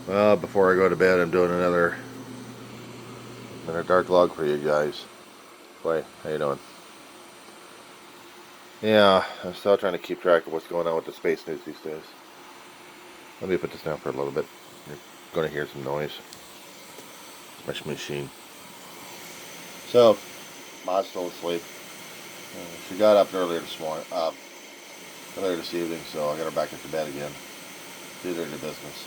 Well, before I go to bed, I'm doing another dark log for you guys. Clay, how you doing? Yeah, I'm still trying to keep track of what's going on with the space news these days. Let me put this down for a little bit. You're going to hear some noise. My machine. So, Ma's still asleep. She got up earlier this morning, earlier this evening, so I got her back into bed again. Do their business.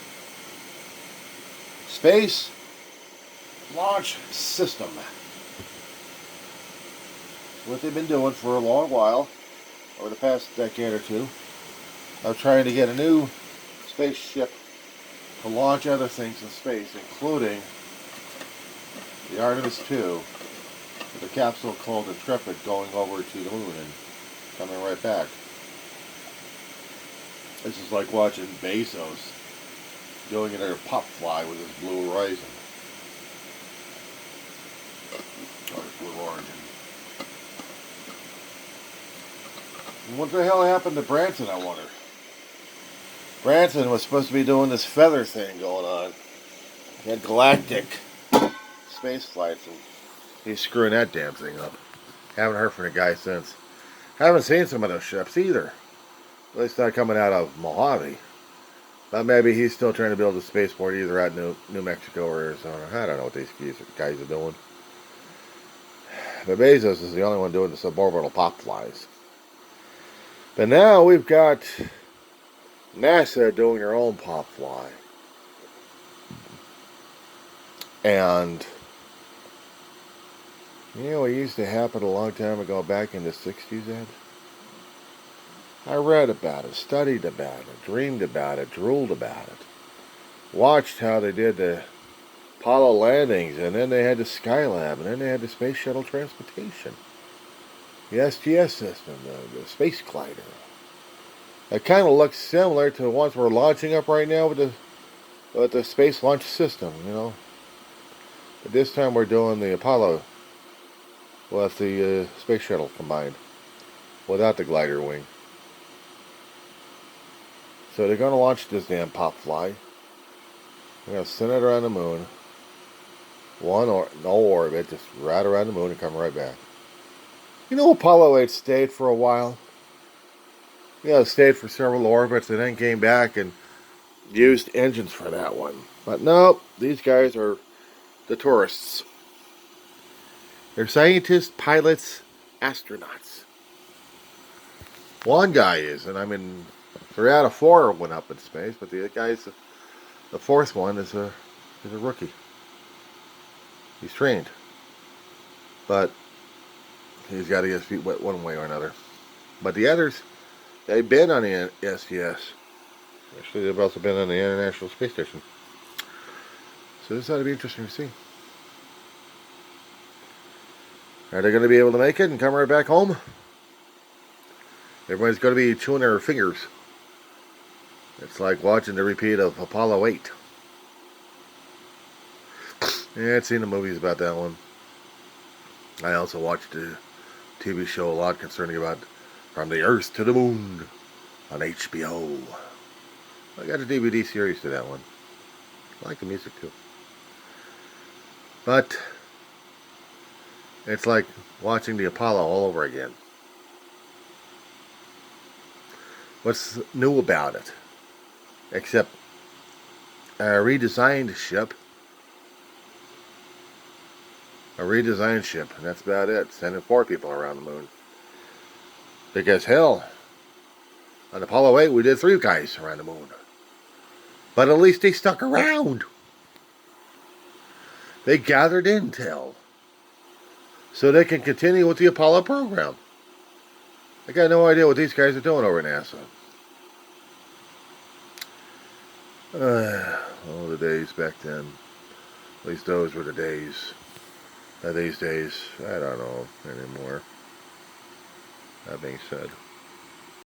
Space Launch System. What they've been doing for a long while, over the past decade or two, of trying to get a new spaceship to launch other things in space, including the Artemis 2, with a capsule called Intrepid going over to the moon and coming right back. This is like watching Bezos doing another pop fly with his Blue Horizon. Or Blue Origin. And what the hell happened to Branson, I wonder? Branson was supposed to be doing this feather thing going on. He had galactic space flights, and he's screwing that damn thing up. Haven't heard from the guy since. Haven't seen some of those ships either. At least not coming out of Mojave. But maybe he's still trying to build a spaceport either at New Mexico or Arizona. I don't know what these guys are doing. But Bezos is the only one doing the suborbital pop flies. But now we've got NASA doing their own pop fly. And you know what used to happen a long time ago back in the 60s, Ed? I read about it, studied about it, dreamed about it, drooled about it. Watched how they did the Apollo landings, and then they had the Skylab, and then they had the Space Shuttle Transportation. The STS system, the Space Glider. It kind of looks similar to the ones we're launching up right now with the Space Launch System, you know. But this time we're doing the Apollo with the Space Shuttle combined, without the glider wing. So they're going to launch this damn pop fly. They're going to send it around the moon. No orbit, just right around the moon and come right back. You know, Apollo 8 stayed for a while. Yeah, it stayed for several orbits and then came back and used engines for that one. But no, these guys are the tourists. They're scientists, pilots, astronauts. One guy is, and I mean, 3 out of 4 went up in space, but the fourth one is a rookie. He's trained, but he's got to get his feet wet one way or another. But the others, they've been on the STS. Actually, they've also been on the International Space Station. So this ought to be interesting to see. Are they going to be able to make it and come right back home? Everybody's going to be chewing their fingers. It's like watching the repeat of Apollo 8. Yeah, I've seen the movies about that one. I also watched the TV show a lot concerning about From the Earth to the Moon on HBO. I got a DVD series to that one. I like the music too. But it's like watching the Apollo all over again. What's new about it? Except a redesigned ship. A redesigned ship, and that's about it. Sending 4 people around the moon. Because hell, on Apollo 8 we did 3 guys around the moon. But at least they stuck around. They gathered intel. So they can continue with the Apollo program. I got no idea what these guys are doing over at NASA. Oh, the days back then. At least those were the days. These days, I don't know anymore. That being said.